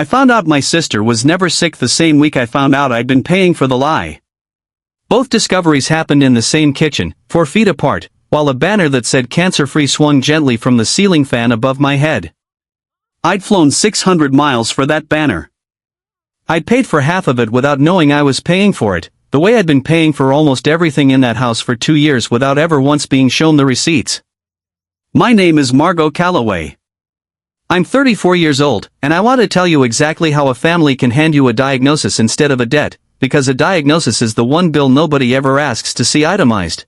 I found out my sister was never sick the same week I found out I'd been paying for the lie. Both discoveries happened in the same kitchen, 4 feet apart, while a banner that said cancer-free swung gently from the ceiling fan above my head. I'd flown 600 miles for that banner. I'd paid for half of it without knowing I was paying for it, the way I'd been paying for almost everything in that house for 2 years without ever once being shown the receipts. My name is Margot Calloway. I'm 34 years old, and I want to tell you exactly how a family can hand you a diagnosis instead of a debt, because a diagnosis is the one bill nobody ever asks to see itemized.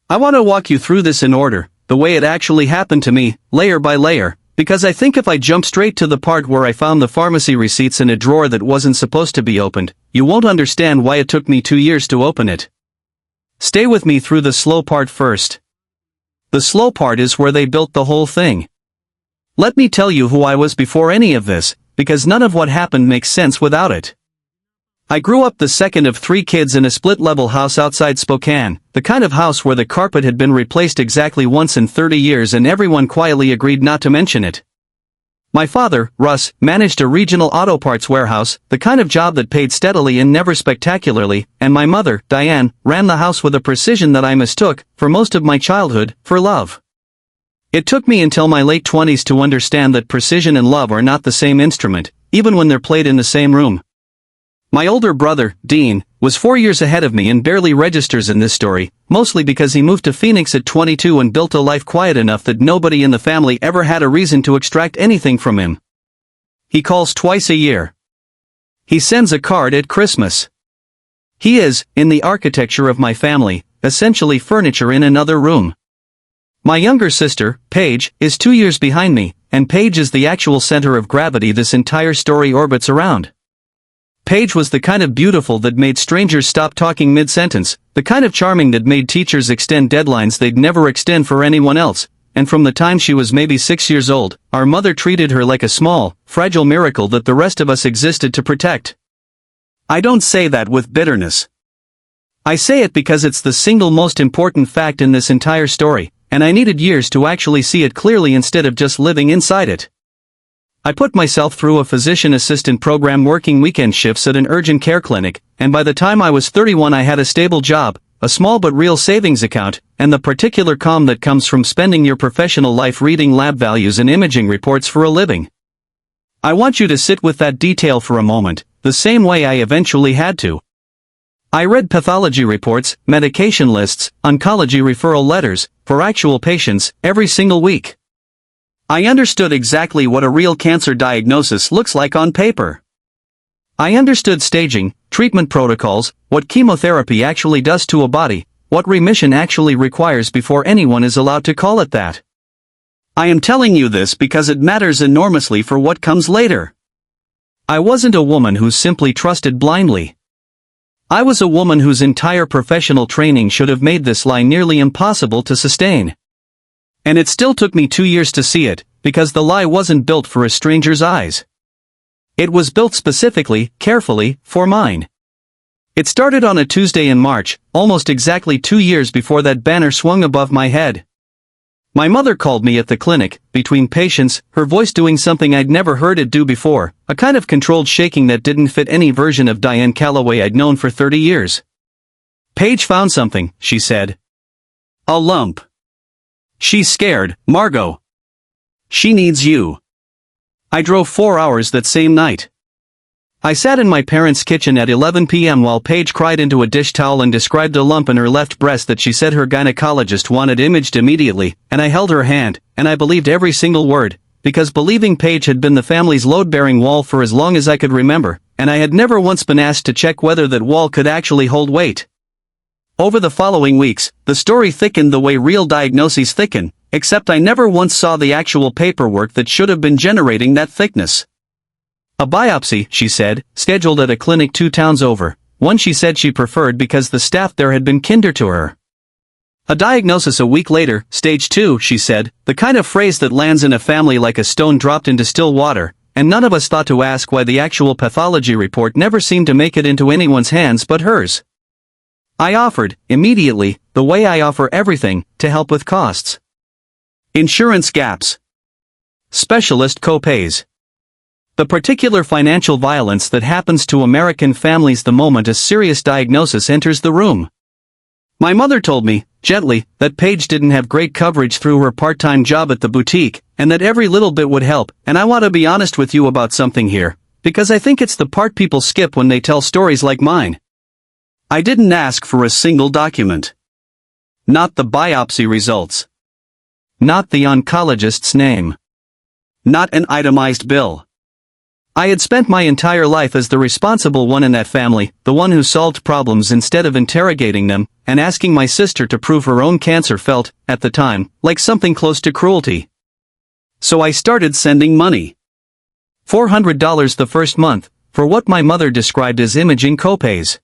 I want to walk you through this in order, the way it actually happened to me, layer by layer, because I think if I jump straight to the part where I found the pharmacy receipts in a drawer that wasn't supposed to be opened, you won't understand why it took me 2 years to open it. Stay with me through the slow part first. The slow part is where they built the whole thing. Let me tell you who I was before any of this, because none of what happened makes sense without it. I grew up the second of 3 kids in a split-level house outside Spokane, the kind of house where the carpet had been replaced exactly once in 30 years and everyone quietly agreed not to mention it. My father, Russ, managed a regional auto parts warehouse, the kind of job that paid steadily and never spectacularly, and my mother, Diane, ran the house with a precision that I mistook, for most of my childhood, for love. It took me until my late 20s to understand that precision and love are not the same instrument, even when they're played in the same room. My older brother, Dean, was 4 years ahead of me and barely registers in this story, mostly because he moved to Phoenix at 22 and built a life quiet enough that nobody in the family ever had a reason to extract anything from him. He calls twice a year. He sends a card at Christmas. He is, in the architecture of my family, essentially furniture in another room. My younger sister, Paige, is 2 years behind me, and Paige is the actual center of gravity this entire story orbits around. Paige was the kind of beautiful that made strangers stop talking mid-sentence, the kind of charming that made teachers extend deadlines they'd never extend for anyone else, and from the time she was maybe 6 years old, our mother treated her like a small, fragile miracle that the rest of us existed to protect. I don't say that with bitterness. I say it because it's the single most important fact in this entire story, and I needed years to actually see it clearly instead of just living inside it. I put myself through a physician assistant program working weekend shifts at an urgent care clinic, and by the time I was 31 I had a stable job, a small but real savings account, and the particular calm that comes from spending your professional life reading lab values and imaging reports for a living. I want you to sit with that detail for a moment, the same way I eventually had to. I read pathology reports, medication lists, oncology referral letters, for actual patients, every single week. I understood exactly what a real cancer diagnosis looks like on paper. I understood staging, treatment protocols, what chemotherapy actually does to a body, what remission actually requires before anyone is allowed to call it that. I am telling you this because it matters enormously for what comes later. I wasn't a woman who simply trusted blindly. I was a woman whose entire professional training should have made this lie nearly impossible to sustain. And it still took me 2 years to see it, because the lie wasn't built for a stranger's eyes. It was built specifically, carefully, for mine. It started on a Tuesday in March, almost exactly 2 years before that banner swung above my head. My mother called me at the clinic, between patients, her voice doing something I'd never heard it do before, a kind of controlled shaking that didn't fit any version of Diane Calloway I'd known for 30 years. "Paige found something," she said. "A lump. She's scared, Margot. She needs you." I drove 4 hours that same night. I sat in my parents' kitchen at 11 p.m. while Paige cried into a dish towel and described a lump in her left breast that she said her gynecologist wanted imaged immediately, and I held her hand, and I believed every single word, because believing Paige had been the family's load-bearing wall for as long as I could remember, and I had never once been asked to check whether that wall could actually hold weight. Over the following weeks, the story thickened the way real diagnoses thicken, except I never once saw the actual paperwork that should have been generating that thickness. A biopsy, she said, scheduled at a clinic 2 towns over, one she said she preferred because the staff there had been kinder to her. A diagnosis a week later, stage 2, she said, the kind of phrase that lands in a family like a stone dropped into still water, and none of us thought to ask why the actual pathology report never seemed to make it into anyone's hands but hers. I offered, immediately, the way I offer everything, to help with costs. Insurance gaps. Specialist co-pays. The particular financial violence that happens to American families the moment a serious diagnosis enters the room. My mother told me, gently, that Paige didn't have great coverage through her part-time job at the boutique, and that every little bit would help, and I want to be honest with you about something here, because I think it's the part people skip when they tell stories like mine. I didn't ask for a single document. Not the biopsy results. Not the oncologist's name. Not an itemized bill. I had spent my entire life as the responsible one in that family, the one who solved problems instead of interrogating them, and asking my sister to prove her own cancer felt, at the time, like something close to cruelty. So I started sending money. $400 the first month, for what my mother described as imaging copays.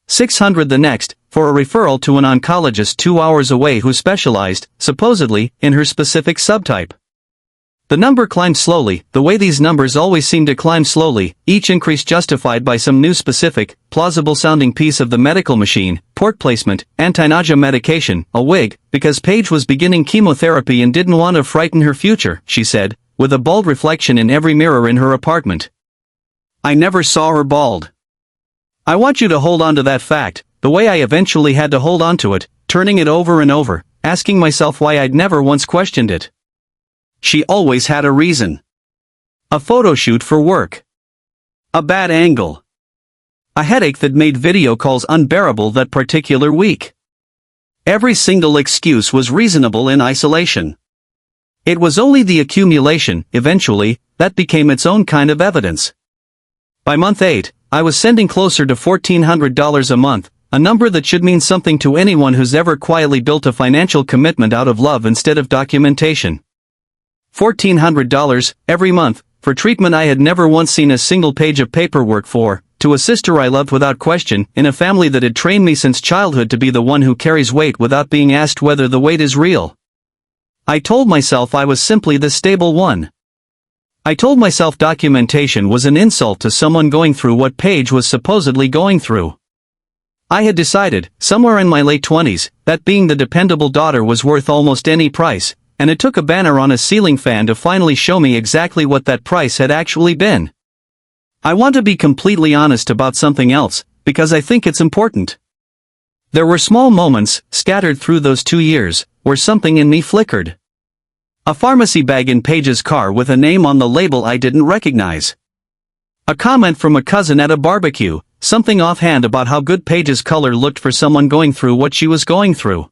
$600 the next, for a referral to an oncologist 2 hours away who specialized, supposedly, in her specific subtype. The number climbed slowly, the way these numbers always seem to climb slowly, each increase justified by some new specific, plausible-sounding piece of the medical machine, port placement, anti-nausea medication, a wig, because Paige was beginning chemotherapy and didn't want to frighten her future, she said, with a bald reflection in every mirror in her apartment. I never saw her bald. I want you to hold on to that fact, the way I eventually had to hold on to it, turning it over and over, asking myself why I'd never once questioned it. She always had a reason. A photo shoot for work. A bad angle. A headache that made video calls unbearable that particular week. Every single excuse was reasonable in isolation. It was only the accumulation, eventually, that became its own kind of evidence. By month 8, I was sending closer to $1,400 a month, a number that should mean something to anyone who's ever quietly built a financial commitment out of love instead of documentation. $1,400, every month, for treatment I had never once seen a single page of paperwork for, to a sister I loved without question, in a family that had trained me since childhood to be the one who carries weight without being asked whether the weight is real. I told myself I was simply the stable one. I told myself documentation was an insult to someone going through what Paige was supposedly going through. I had decided, somewhere in my late 20s, that being the dependable daughter was worth almost any price, and it took a banner on a ceiling fan to finally show me exactly what that price had actually been. I want to be completely honest about something else, because I think it's important. There were small moments, scattered through those 2 years, where something in me flickered. A pharmacy bag in Paige's car with a name on the label I didn't recognize. A comment from a cousin at a barbecue, something offhand about how good Paige's color looked for someone going through what she was going through.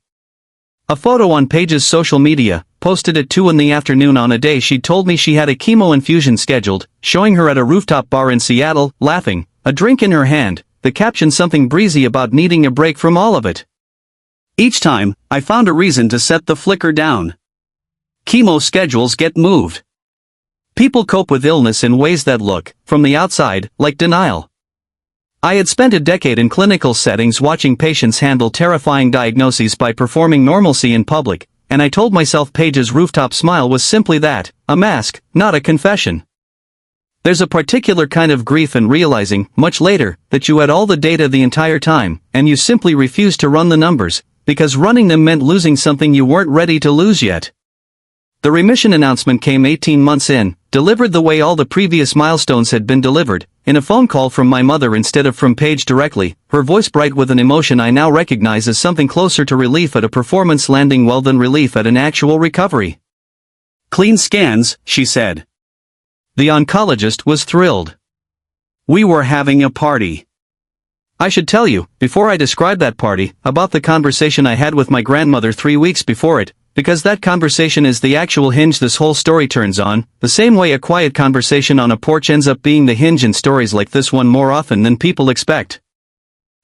A photo on Paige's social media, posted at 2 in the afternoon on a day she told me she had a chemo infusion scheduled, showing her at a rooftop bar in Seattle, laughing, a drink in her hand, the caption something breezy about needing a break from all of it. Each time, I found a reason to set the flicker down. Chemo schedules get moved. People cope with illness in ways that look, from the outside, like denial. I had spent a decade in clinical settings watching patients handle terrifying diagnoses by performing normalcy in public, and I told myself Paige's rooftop smile was simply that, a mask, not a confession. There's a particular kind of grief in realizing, much later, that you had all the data the entire time, and you simply refused to run the numbers, because running them meant losing something you weren't ready to lose yet. The remission announcement came 18 months in, delivered the way all the previous milestones had been delivered, in a phone call from my mother instead of from Paige directly, her voice bright with an emotion I now recognize as something closer to relief at a performance landing well than relief at an actual recovery. Clean scans, she said. The oncologist was thrilled. We were having a party. I should tell you, before I describe that party, about the conversation I had with my grandmother 3 weeks before it, because that conversation is the actual hinge this whole story turns on, the same way a quiet conversation on a porch ends up being the hinge in stories like this one more often than people expect.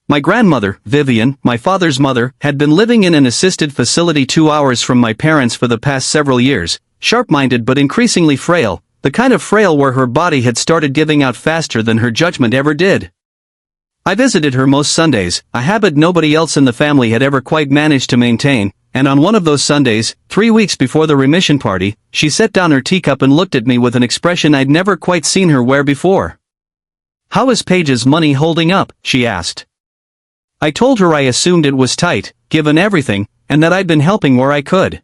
My grandmother, Vivian, my father's mother, had been living in an assisted facility 2 hours from my parents for the past several years, sharp-minded but increasingly frail, the kind of frail where her body had started giving out faster than her judgment ever did. I visited her most Sundays, a habit nobody else in the family had ever quite managed to maintain, and on one of those Sundays, 3 weeks before the remission party, she set down her teacup and looked at me with an expression I'd never quite seen her wear before. "How is Paige's money holding up?" she asked. I told her I assumed it was tight, given everything, and that I'd been helping where I could.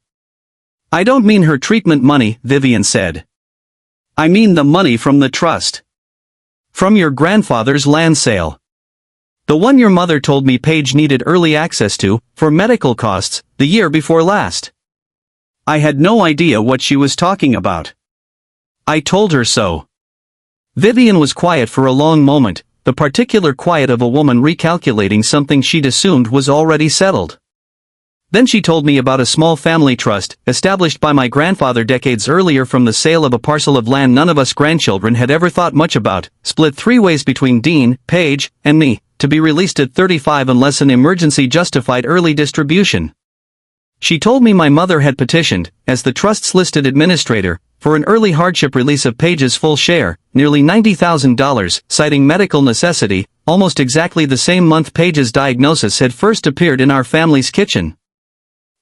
"I don't mean her treatment money," Vivian said. I mean the money from the trust. From your grandfather's land sale. The one your mother told me Paige needed early access to, for medical costs, the year before last. I had no idea what she was talking about. I told her so. Vivian was quiet for a long moment, the particular quiet of a woman recalculating something she'd assumed was already settled. Then she told me about a small family trust, established by my grandfather decades earlier from the sale of a parcel of land none of us grandchildren had ever thought much about, split 3 ways between Dean, Paige, and me, to be released at 35 unless an emergency justified early distribution. She told me my mother had petitioned, as the trust's listed administrator, for an early hardship release of Paige's full share, nearly $90,000, citing medical necessity, almost exactly the same month Paige's diagnosis had first appeared in our family's kitchen.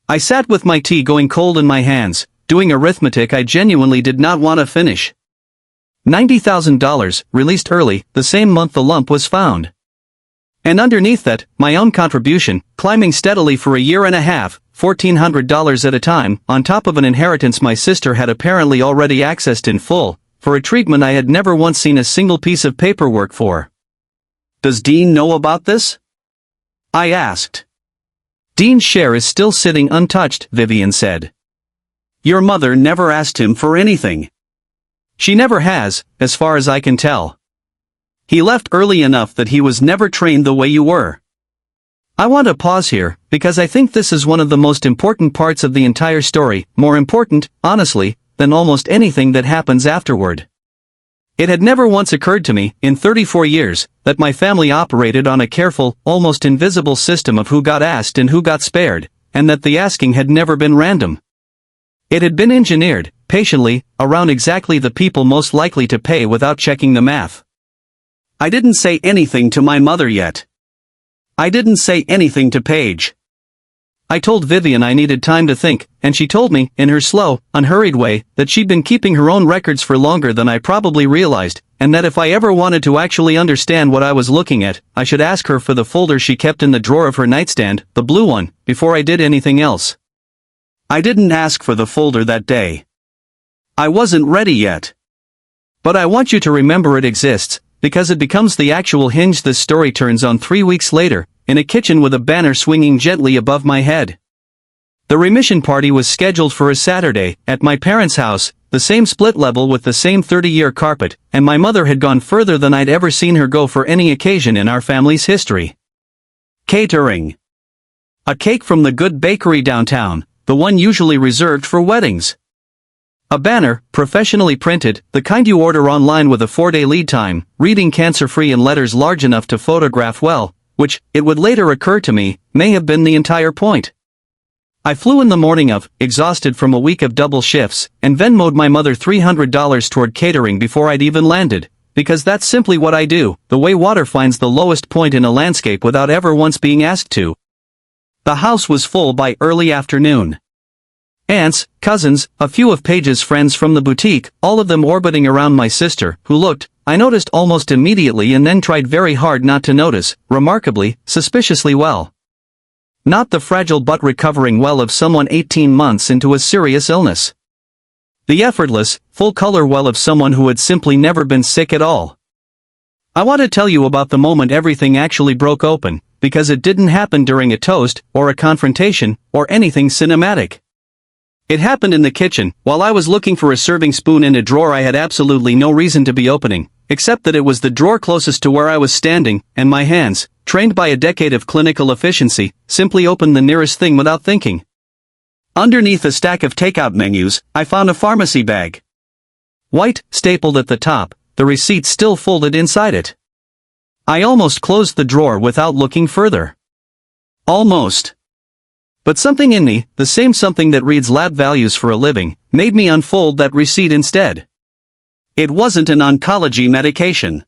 I sat with my tea going cold in my hands, doing arithmetic I genuinely did not want to finish. $90,000, released early, the same month the lump was found. And underneath that, my own contribution, climbing steadily for a year and a half, $1,400 at a time, on top of an inheritance my sister had apparently already accessed in full, for a treatment I had never once seen a single piece of paperwork for. Does Dean know about this? I asked. Dean's share is still sitting untouched, Vivian said. Your mother never asked him for anything. She never has, as far as I can tell. He left early enough that he was never trained the way you were. I want to pause here, because I think this is one of the most important parts of the entire story, more important, honestly, than almost anything that happens afterward. It had never once occurred to me, in 34 years, that my family operated on a careful, almost invisible system of who got asked and who got spared, and that the asking had never been random. It had been engineered, patiently, around exactly the people most likely to pay without checking the math. I didn't say anything to my mother yet. I didn't say anything to Paige. I told Vivian I needed time to think, and she told me, in her slow, unhurried way, that she'd been keeping her own records for longer than I probably realized, and that if I ever wanted to actually understand what I was looking at, I should ask her for the folder she kept in the drawer of her nightstand, the blue one, before I did anything else. I didn't ask for the folder that day. I wasn't ready yet. But I want you to remember it exists, because it becomes the actual hinge this story turns on 3 weeks later, in a kitchen with a banner swinging gently above my head. The remission party was scheduled for a Saturday, at my parents' house, the same split level with the same 30-year carpet, and my mother had gone further than I'd ever seen her go for any occasion in our family's history. Catering. A cake from the good bakery downtown, the one usually reserved for weddings. A banner, professionally printed, the kind you order online with a 4-day lead time, reading cancer-free in letters large enough to photograph well, which, it would later occur to me, may have been the entire point. I flew in the morning of, exhausted from a week of double shifts, and Venmo'd my mother $300 toward catering before I'd even landed, because that's simply what I do, the way water finds the lowest point in a landscape without ever once being asked to. The house was full by early afternoon. Aunts, cousins, a few of Paige's friends from the boutique, all of them orbiting around my sister, who looked, I noticed almost immediately and then tried very hard not to notice, remarkably, suspiciously well. Not the fragile but recovering well of someone 18 months into a serious illness. The effortless, full-color well of someone who had simply never been sick at all. I want to tell you about the moment everything actually broke open, because it didn't happen during a toast, or a confrontation, or anything cinematic. It happened in the kitchen, while I was looking for a serving spoon in a drawer I had absolutely no reason to be opening, except that it was the drawer closest to where I was standing, and my hands, trained by a decade of clinical efficiency, simply opened the nearest thing without thinking. Underneath a stack of takeout menus, I found a pharmacy bag. White, stapled at the top, the receipt still folded inside it. I almost closed the drawer without looking further. Almost. But something in me, the same something that reads lab values for a living, made me unfold that receipt instead. It wasn't an oncology medication.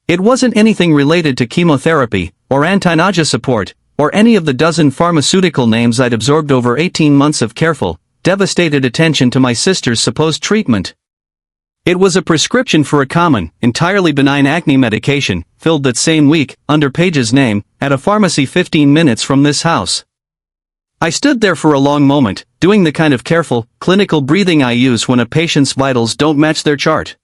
It wasn't anything related to chemotherapy, or anti-nausea support, or any of the dozen pharmaceutical names I'd absorbed over 18 months of careful, devastated attention to my sister's supposed treatment. It was a prescription for a common, entirely benign acne medication, filled that same week, under Paige's name, at a pharmacy 15 minutes from this house. I stood there for a long moment, doing the kind of careful, clinical breathing I use when a patient's vitals don't match their chart.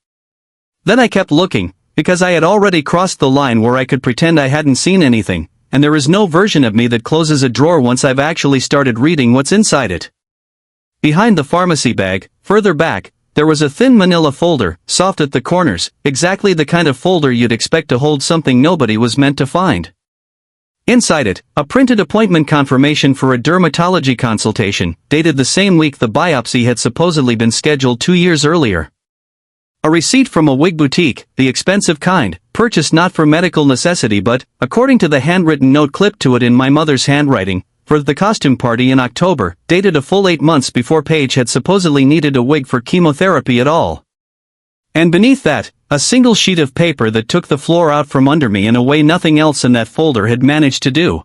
Then I kept looking, because I had already crossed the line where I could pretend I hadn't seen anything, and there is no version of me that closes a drawer once I've actually started reading what's inside it. Behind the pharmacy bag, further back, there was a thin manila folder, soft at the corners, exactly the kind of folder you'd expect to hold something nobody was meant to find. Inside it, a printed appointment confirmation for a dermatology consultation, dated the same week the biopsy had supposedly been scheduled 2 years earlier. A receipt from a wig boutique, the expensive kind, purchased not for medical necessity but, according to the handwritten note clipped to it in my mother's handwriting, for the costume party in October, dated a full 8 months before Paige had supposedly needed a wig for chemotherapy at all. And beneath that, a single sheet of paper that took the floor out from under me in a way nothing else in that folder had managed to do.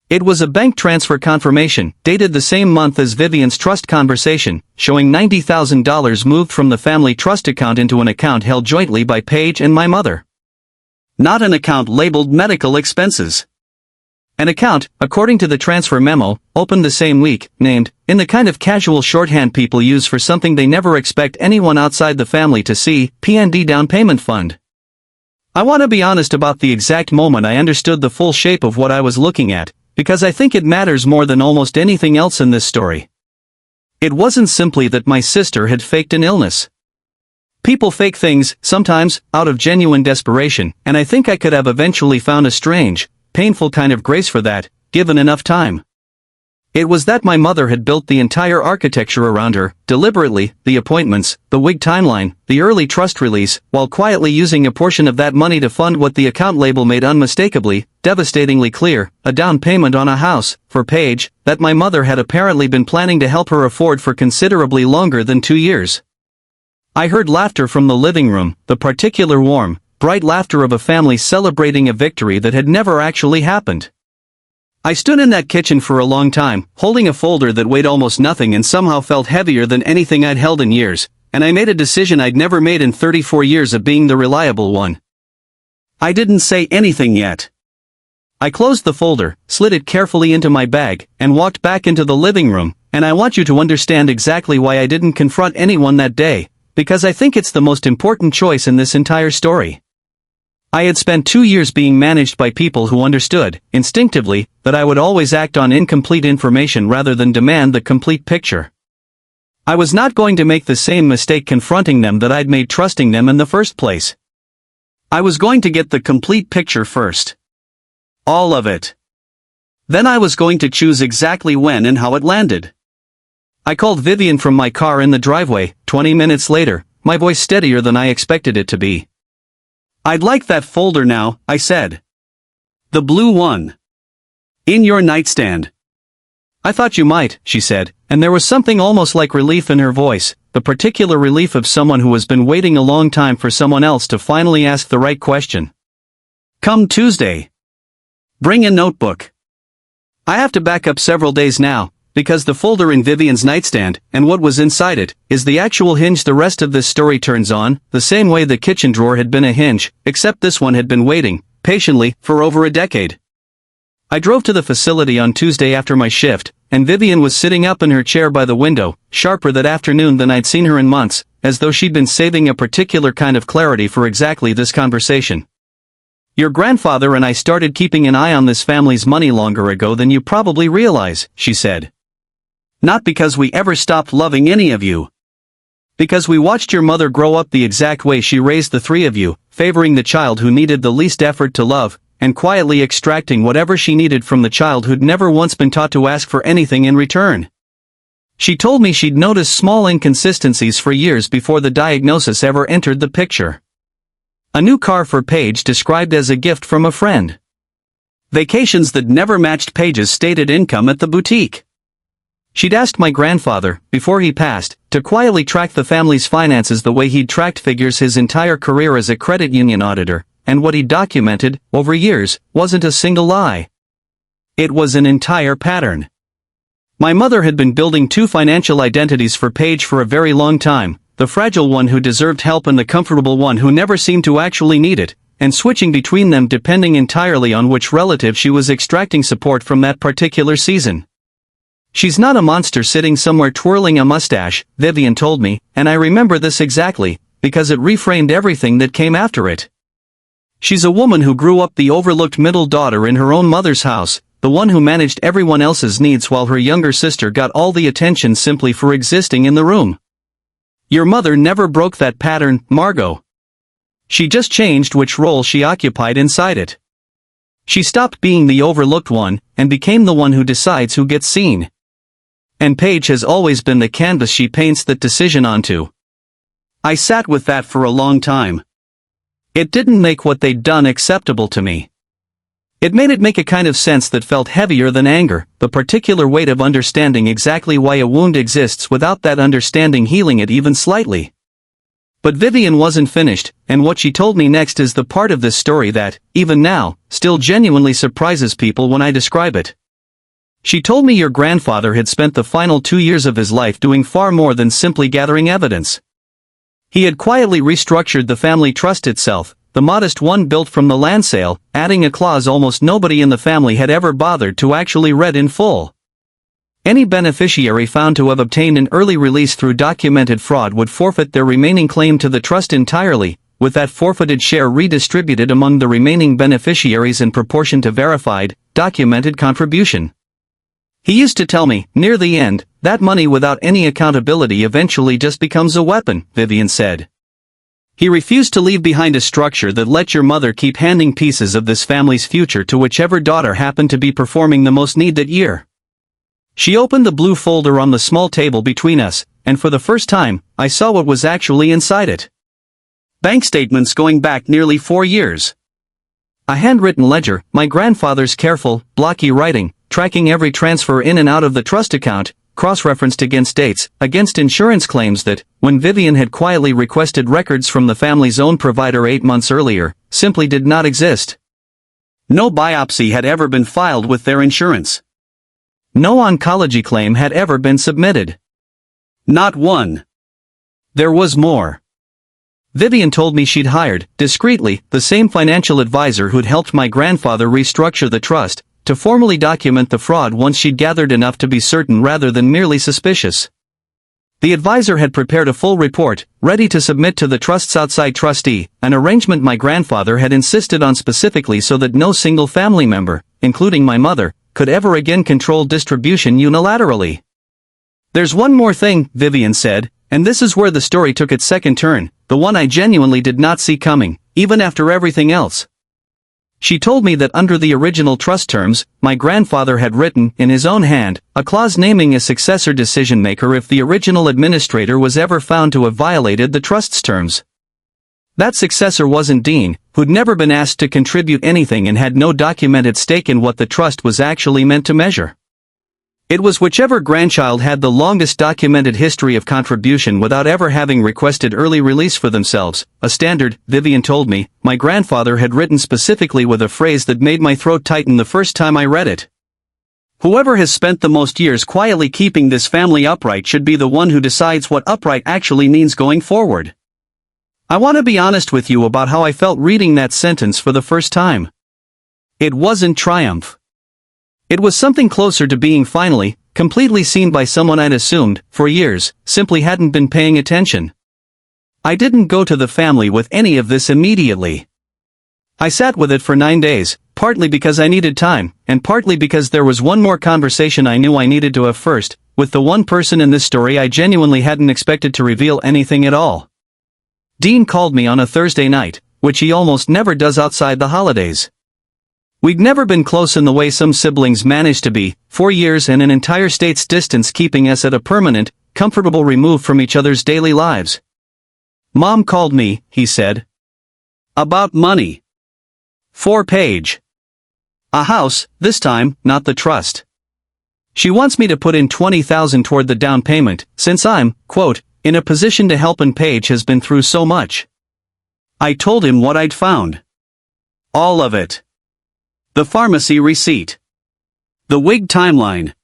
It was a bank transfer confirmation, dated the same month as Vivian's trust conversation, showing $90,000 moved from the family trust account into an account held jointly by Paige and my mother. Not an account labeled medical expenses. An account, according to the transfer memo, opened the same week, named, in the kind of casual shorthand people use for something they never expect anyone outside the family to see, P&D Down Payment Fund. I want to be honest about the exact moment I understood the full shape of what I was looking at, because I think it matters more than almost anything else in this story. It wasn't simply that my sister had faked an illness. People fake things, sometimes, out of genuine desperation, and I think I could have eventually found a strange, painful kind of grace for that, given enough time. It was that my mother had built the entire architecture around her, deliberately, the appointments, the wig timeline, the early trust release, while quietly using a portion of that money to fund what the account label made unmistakably, devastatingly clear, a down payment on a house, for Paige, that my mother had apparently been planning to help her afford for considerably longer than 2 years. I heard laughter from the living room, the particular warm, bright laughter of a family celebrating a victory that had never actually happened. I stood in that kitchen for a long time, holding a folder that weighed almost nothing and somehow felt heavier than anything I'd held in years, and I made a decision I'd never made in 34 years of being the reliable one. I didn't say anything yet. I closed the folder, slid it carefully into my bag, and walked back into the living room, and I want you to understand exactly why I didn't confront anyone that day, because I think it's the most important choice in this entire story. I had spent 2 years being managed by people who understood, instinctively, that I would always act on incomplete information rather than demand the complete picture. I was not going to make the same mistake confronting them that I'd made trusting them in the first place. I was going to get the complete picture first. All of it. Then I was going to choose exactly when and how it landed. I called Vivian from my car in the driveway, 20 minutes later, my voice steadier than I expected it to be. "I'd like that folder now," I said. "The blue one. In your nightstand." "I thought you might," she said, and there was something almost like relief in her voice, the particular relief of someone who has been waiting a long time for someone else to finally ask the right question. "Come Tuesday. Bring a notebook." I have to back up several days now, because the folder in Vivian's nightstand, and what was inside it, is the actual hinge the rest of this story turns on, the same way the kitchen drawer had been a hinge, except this one had been waiting, patiently, for over a decade. I drove to the facility on Tuesday after my shift, and Vivian was sitting up in her chair by the window, sharper that afternoon than I'd seen her in months, as though she'd been saving a particular kind of clarity for exactly this conversation. "Your grandfather and I started keeping an eye on this family's money longer ago than you probably realize," she said. "Not because we ever stopped loving any of you. Because we watched your mother grow up the exact way she raised the 3 of you, favoring the child who needed the least effort to love, and quietly extracting whatever she needed from the child who'd never once been taught to ask for anything in return. She told me she'd noticed small inconsistencies for years before the diagnosis ever entered the picture. A new car for Paige described as a gift from a friend. Vacations that never matched Paige's stated income at the boutique. She'd asked my grandfather, before he passed, to quietly track the family's finances the way he'd tracked figures his entire career as a credit union auditor, and what he documented, over years, wasn't a single lie. It was an entire pattern. My mother had been building 2 financial identities for Paige for a very long time, the fragile one who deserved help and the comfortable one who never seemed to actually need it, and switching between them depending entirely on which relative she was extracting support from that particular season. She's not a monster sitting somewhere twirling a mustache, Vivian told me, and I remember this exactly, because it reframed everything that came after it. She's a woman who grew up the overlooked middle daughter in her own mother's house, the one who managed everyone else's needs while her younger sister got all the attention simply for existing in the room. Your mother never broke that pattern, Margot. She just changed which role she occupied inside it. She stopped being the overlooked one, and became the one who decides who gets seen. And Paige has always been the canvas she paints that decision onto. I sat with that for a long time. It didn't make what they'd done acceptable to me. It made it make a kind of sense that felt heavier than anger, the particular weight of understanding exactly why a wound exists without that understanding healing it even slightly. But Vivian wasn't finished, and what she told me next is the part of this story that, even now, still genuinely surprises people when I describe it. She told me your grandfather had spent the final 2 years of his life doing far more than simply gathering evidence. He had quietly restructured the family trust itself, the modest one built from the land sale, adding a clause almost nobody in the family had ever bothered to actually read in full. Any beneficiary found to have obtained an early release through documented fraud would forfeit their remaining claim to the trust entirely, with that forfeited share redistributed among the remaining beneficiaries in proportion to verified, documented contribution. He used to tell me, near the end, that money without any accountability eventually just becomes a weapon, Vivian said. He refused to leave behind a structure that let your mother keep handing pieces of this family's future to whichever daughter happened to be performing the most need that year. She opened the blue folder on the small table between us, and for the first time, I saw what was actually inside it. Bank statements going back nearly 4 years. A handwritten ledger, my grandfather's careful, blocky writing, tracking every transfer in and out of the trust account, cross-referenced against dates, against insurance claims that, when Vivian had quietly requested records from the family's own provider 8 months earlier, simply did not exist. No biopsy had ever been filed with their insurance. No oncology claim had ever been submitted. Not one. There was more. Vivian told me she'd hired, discreetly, the same financial advisor who'd helped my grandfather restructure the trust, to formally document the fraud once she'd gathered enough to be certain rather than merely suspicious. The advisor had prepared a full report, ready to submit to the trust's outside trustee, an arrangement my grandfather had insisted on specifically so that no single family member, including my mother, could ever again control distribution unilaterally. There's one more thing, Vivian said, and this is where the story took its second turn, the one I genuinely did not see coming, even after everything else. She told me that under the original trust terms, my grandfather had written, in his own hand, a clause naming a successor decision-maker if the original administrator was ever found to have violated the trust's terms. That successor wasn't Dean, who'd never been asked to contribute anything and had no documented stake in what the trust was actually meant to measure. It was whichever grandchild had the longest documented history of contribution without ever having requested early release for themselves, a standard, Vivian told me, my grandfather had written specifically with a phrase that made my throat tighten the first time I read it. Whoever has spent the most years quietly keeping this family upright should be the one who decides what upright actually means going forward. I want to be honest with you about how I felt reading that sentence for the first time. It wasn't triumph. It was something closer to being finally, completely seen by someone I'd assumed, for years, simply hadn't been paying attention. I didn't go to the family with any of this immediately. I sat with it for 9 days, partly because I needed time, and partly because there was one more conversation I knew I needed to have first, with the one person in this story I genuinely hadn't expected to reveal anything at all. Dean called me on a Thursday night, which he almost never does outside the holidays. We'd never been close in the way some siblings manage to be, 4 years and an entire state's distance keeping us at a permanent, comfortable remove from each other's daily lives. Mom called me, he said. About money. 4-page. A house, this time, not the trust. She wants me to put in $20,000 toward the down payment, since I'm, quote, in a position to help and Paige has been through so much. I told him what I'd found. All of it. The pharmacy receipt. The wig timeline.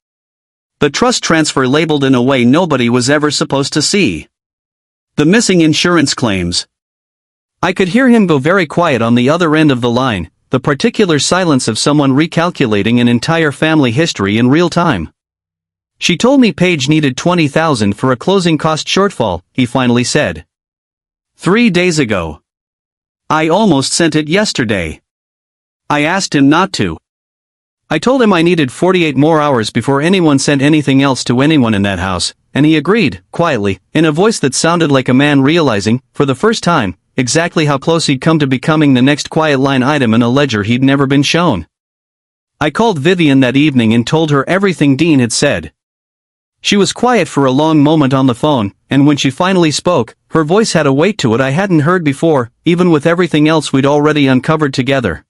The trust transfer labeled in a way nobody was ever supposed to see. The missing insurance claims. I could hear him go very quiet on the other end of the line, the particular silence of someone recalculating an entire family history in real time. She told me Paige needed $20,000 for a closing cost shortfall, he finally said. 3 days ago. I almost sent it yesterday. I asked him not to. I told him I needed 48 more hours before anyone sent anything else to anyone in that house, and he agreed, quietly, in a voice that sounded like a man realizing, for the first time, exactly how close he'd come to becoming the next quiet line item in a ledger he'd never been shown. I called Vivian that evening and told her everything Dean had said. She was quiet for a long moment on the phone, and when she finally spoke, her voice had a weight to it I hadn't heard before, even with everything else we'd already uncovered together.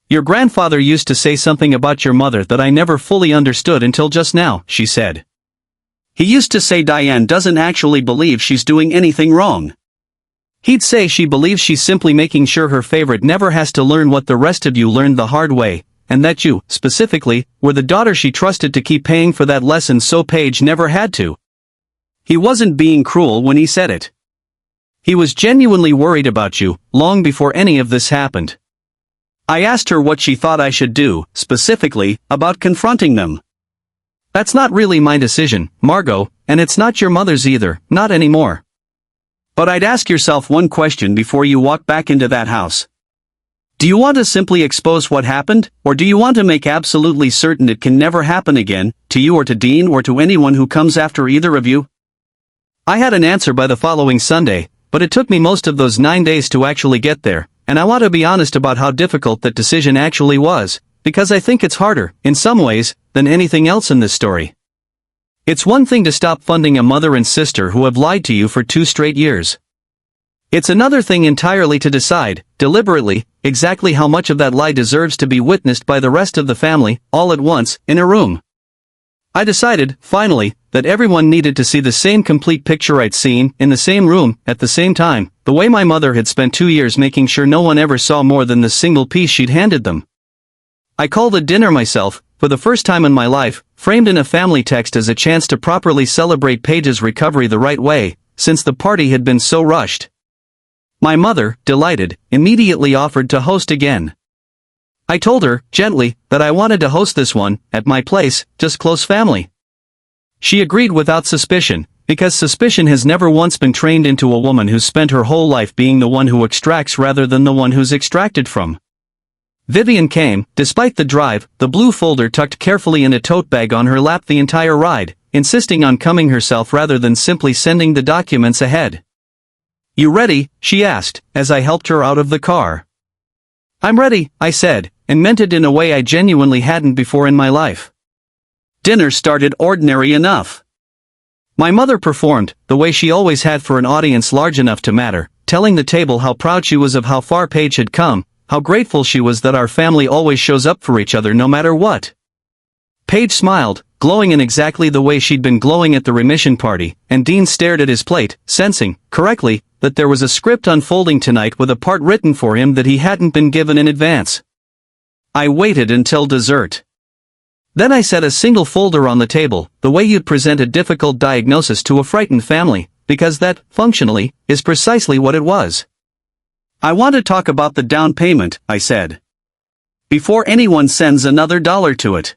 Your grandfather used to say something about your mother that I never fully understood until just now, she said. He used to say Diane doesn't actually believe she's doing anything wrong. He'd say she believes she's simply making sure her favorite never has to learn what the rest of you learned the hard way, and that you, specifically, were the daughter she trusted to keep paying for that lesson so Paige never had to. He wasn't being cruel when he said it. He was genuinely worried about you, long before any of this happened. I asked her what she thought I should do, specifically, about confronting them. That's not really my decision, Margot, and it's not your mother's either, not anymore. But I'd ask yourself one question before you walk back into that house. Do you want to simply expose what happened, or do you want to make absolutely certain it can never happen again, to you or to Dean or to anyone who comes after either of you? I had an answer by the following Sunday, but it took me most of those 9 days to actually get there, and I want to be honest about how difficult that decision actually was, because I think it's harder, in some ways, than anything else in this story. It's one thing to stop funding a mother and sister who have lied to you for 2 straight years. It's another thing entirely to decide, deliberately, exactly how much of that lie deserves to be witnessed by the rest of the family, all at once, in a room. I decided, finally, that everyone needed to see the same complete picture I'd seen, in the same room, at the same time, the way my mother had spent 2 years making sure no one ever saw more than the single piece she'd handed them. I called a dinner myself, for the first time in my life, framed in a family text as a chance to properly celebrate Paige's recovery the right way, since the party had been so rushed. My mother, delighted, immediately offered to host again. I told her, gently, that I wanted to host this one, at my place, just close family. She agreed without suspicion, because suspicion has never once been trained into a woman who's spent her whole life being the one who extracts rather than the one who's extracted from. Vivian came, despite the drive, the blue folder tucked carefully in a tote bag on her lap the entire ride, insisting on coming herself rather than simply sending the documents ahead. You ready? She asked, as I helped her out of the car. I'm ready, I said, and meant it in a way I genuinely hadn't before in my life. Dinner started ordinary enough. My mother performed, the way she always had for an audience large enough to matter, telling the table how proud she was of how far Paige had come, how grateful she was that our family always shows up for each other no matter what. Paige smiled, glowing in exactly the way she'd been glowing at the Remission Party, and Dean stared at his plate, sensing, correctly, that there was a script unfolding tonight with a part written for him that he hadn't been given in advance. I waited until dessert. Then I set a single folder on the table, the way you'd present a difficult diagnosis to a frightened family, because that, functionally, is precisely what it was. I want to talk about the down payment, I said. Before anyone sends another dollar to it.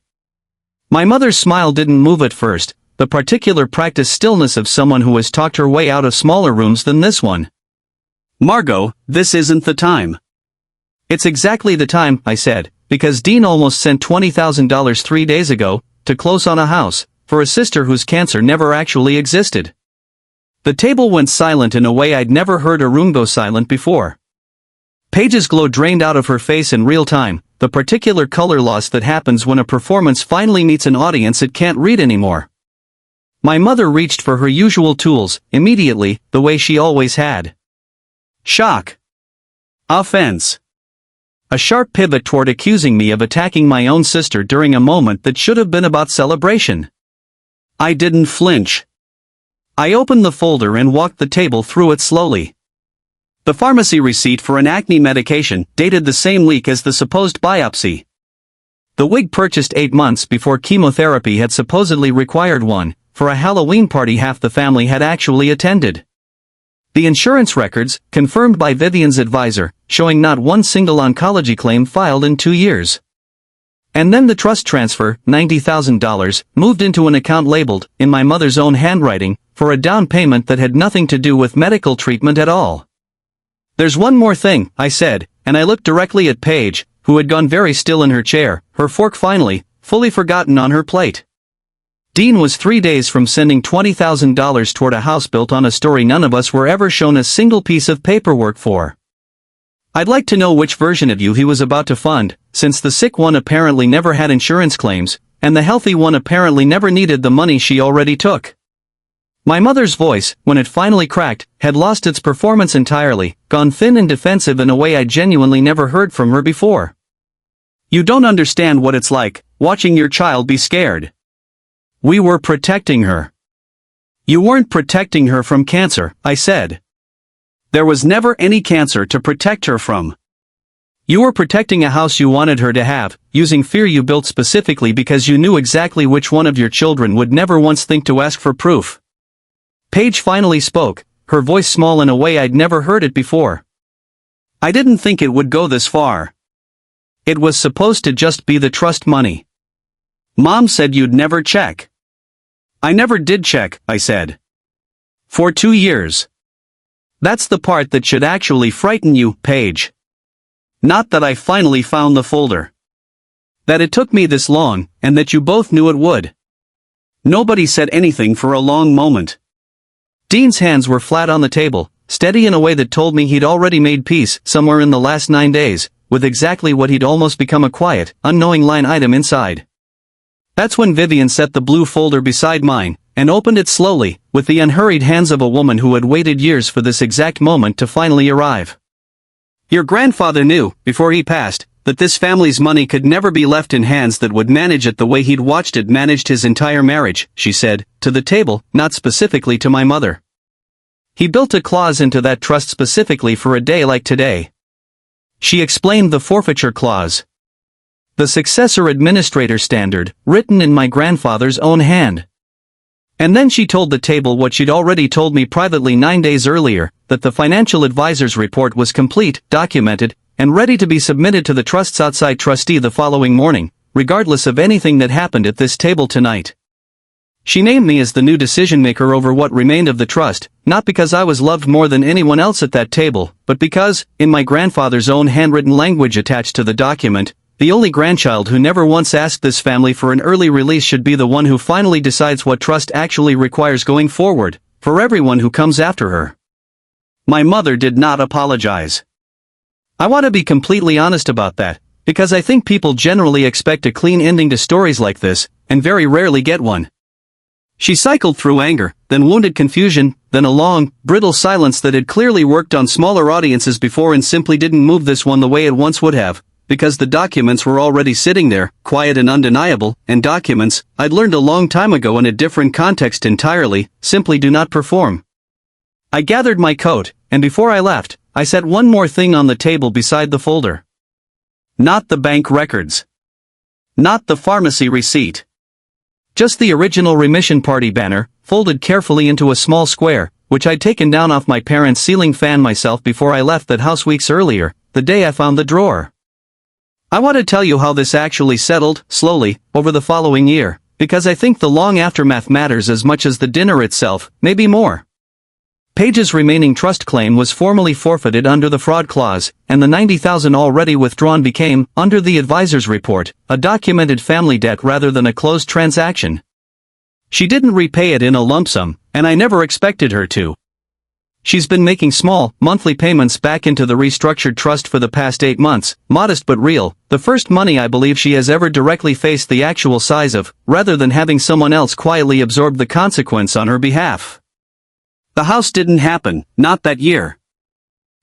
My mother's smile didn't move at first, the particular practiced stillness of someone who has talked her way out of smaller rooms than this one. Margot, this isn't the time. It's exactly the time, I said, because Dean almost sent $20,000 3 days ago, to close on a house, for a sister whose cancer never actually existed. The table went silent in a way I'd never heard a room go silent before. Paige's glow drained out of her face in real time, the particular color loss that happens when a performance finally meets an audience it can't read anymore. My mother reached for her usual tools, immediately, the way she always had. Shock. Offense. A sharp pivot toward accusing me of attacking my own sister during a moment that should have been about celebration. I didn't flinch. I opened the folder and walked the table through it slowly. The pharmacy receipt for an acne medication, dated the same week as the supposed biopsy. The wig purchased 8 months before chemotherapy had supposedly required one, for a Halloween party half the family had actually attended. The insurance records, confirmed by Vivian's advisor, showing not one single oncology claim filed in 2 years. And then the trust transfer, $90,000, moved into an account labeled, in my mother's own handwriting, for a down payment that had nothing to do with medical treatment at all. There's one more thing, I said, and I looked directly at Paige, who had gone very still in her chair, her fork finally, fully forgotten on her plate. Dean was 3 days from sending $20,000 toward a house built on a story none of us were ever shown a single piece of paperwork for. I'd like to know which version of you he was about to fund, since the sick one apparently never had insurance claims, and the healthy one apparently never needed the money she already took. My mother's voice, when it finally cracked, had lost its performance entirely, gone thin and defensive in a way I genuinely never heard from her before. You don't understand what it's like, watching your child be scared. We were protecting her. You weren't protecting her from cancer, I said. There was never any cancer to protect her from. You were protecting a house you wanted her to have, using fear you built specifically because you knew exactly which one of your children would never once think to ask for proof. Paige finally spoke, her voice small in a way I'd never heard it before. I didn't think it would go this far. It was supposed to just be the trust money. Mom said you'd never check. I never did check, I said. For 2 years. That's the part that should actually frighten you, Paige. Not that I finally found the folder. That it took me this long, and that you both knew it would. Nobody said anything for a long moment. Dean's hands were flat on the table, steady in a way that told me he'd already made peace, somewhere in the last 9 days, with exactly what he'd almost become a quiet, unknowing line item inside. That's when Vivian set the blue folder beside mine, and opened it slowly, with the unhurried hands of a woman who had waited years for this exact moment to finally arrive. Your grandfather knew, before he passed, that this family's money could never be left in hands that would manage it the way he'd watched it managed his entire marriage, she said, to the table, not specifically to my mother. He built a clause into that trust specifically for a day like today. She explained the forfeiture clause. The successor administrator standard, written in my grandfather's own hand. And then she told the table what she'd already told me privately 9 days earlier, that the financial advisor's report was complete, documented, and ready to be submitted to the trust's outside trustee the following morning, regardless of anything that happened at this table tonight. She named me as the new decision-maker over what remained of the trust, not because I was loved more than anyone else at that table, but because, in my grandfather's own handwritten language attached to the document, the only grandchild who never once asked this family for an early release should be the one who finally decides what trust actually requires going forward, for everyone who comes after her. My mother did not apologize. I want to be completely honest about that, because I think people generally expect a clean ending to stories like this, and very rarely get one. She cycled through anger, then wounded confusion, then a long, brittle silence that had clearly worked on smaller audiences before and simply didn't move this one the way it once would have. Because the documents were already sitting there, quiet and undeniable, and documents, I'd learned a long time ago in a different context entirely, simply do not perform. I gathered my coat, and before I left, I set one more thing on the table beside the folder. Not the bank records. Not the pharmacy receipt. Just the original Remission Party banner, folded carefully into a small square, which I'd taken down off my parents' ceiling fan myself before I left that house weeks earlier, the day I found the drawer. I want to tell you how this actually settled, slowly, over the following year, because I think the long aftermath matters as much as the dinner itself, maybe more. Paige's remaining trust claim was formally forfeited under the fraud clause, and the $90,000 already withdrawn became, under the advisor's report, a documented family debt rather than a closed transaction. She didn't repay it in a lump sum, and I never expected her to. She's been making small, monthly payments back into the restructured trust for the past 8 months, modest but real, the first money I believe she has ever directly faced the actual size of, rather than having someone else quietly absorb the consequence on her behalf. The house didn't happen, not that year.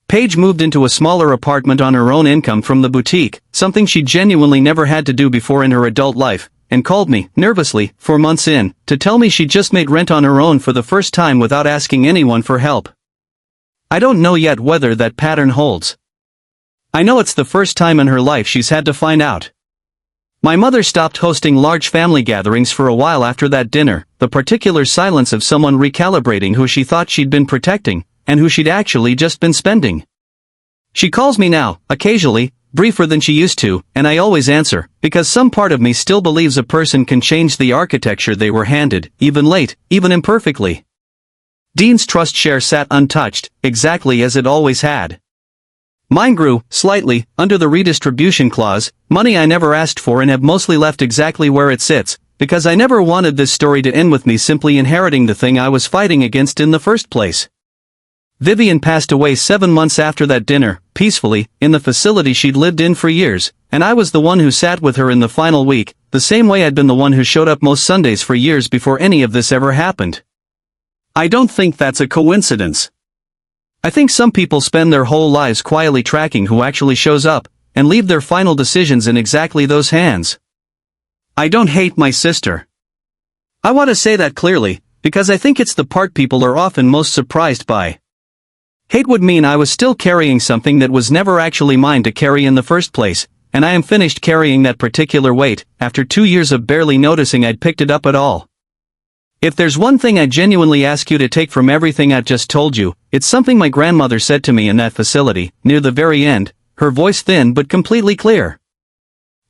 Paige moved into a smaller apartment on her own income from the boutique, something she genuinely never had to do before in her adult life, and called me, nervously, 4 months in, to tell me she'd just made rent on her own for the first time without asking anyone for help. I don't know yet whether that pattern holds. I know it's the first time in her life she's had to find out. My mother stopped hosting large family gatherings for a while after that dinner, the particular silence of someone recalibrating who she thought she'd been protecting, and who she'd actually just been spending. She calls me now, occasionally, briefer than she used to, and I always answer, because some part of me still believes a person can change the architecture they were handed, even late, even imperfectly. Dean's trust share sat untouched, exactly as it always had. Mine grew, slightly, under the redistribution clause, money I never asked for and have mostly left exactly where it sits, because I never wanted this story to end with me simply inheriting the thing I was fighting against in the first place. Vivian passed away 7 months after that dinner, peacefully, in the facility she'd lived in for years, and I was the one who sat with her in the final week, the same way I'd been the one who showed up most Sundays for years before any of this ever happened. I don't think that's a coincidence. I think some people spend their whole lives quietly tracking who actually shows up, and leave their final decisions in exactly those hands. I don't hate my sister. I want to say that clearly, because I think it's the part people are often most surprised by. Hate would mean I was still carrying something that was never actually mine to carry in the first place, and I am finished carrying that particular weight, after 2 years of barely noticing I'd picked it up at all. If there's one thing I genuinely ask you to take from everything I've just told you, it's something my grandmother said to me in that facility, near the very end, her voice thin but completely clear.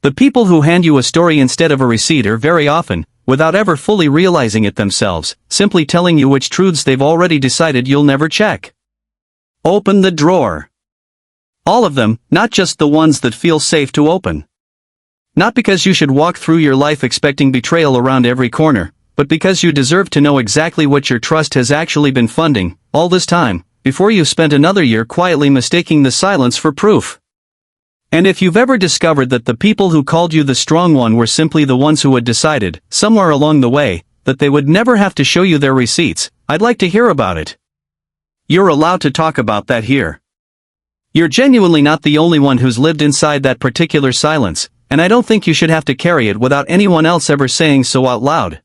The people who hand you a story instead of a receipt are very often, without ever fully realizing it themselves, simply telling you which truths they've already decided you'll never check. Open the drawer. All of them, not just the ones that feel safe to open. Not because you should walk through your life expecting betrayal around every corner, but because you deserve to know exactly what your trust has actually been funding, all this time, before you've spent another year quietly mistaking the silence for proof. And if you've ever discovered that the people who called you the strong one were simply the ones who had decided, somewhere along the way, that they would never have to show you their receipts, I'd like to hear about it. You're allowed to talk about that here. You're genuinely not the only one who's lived inside that particular silence, and I don't think you should have to carry it without anyone else ever saying so out loud.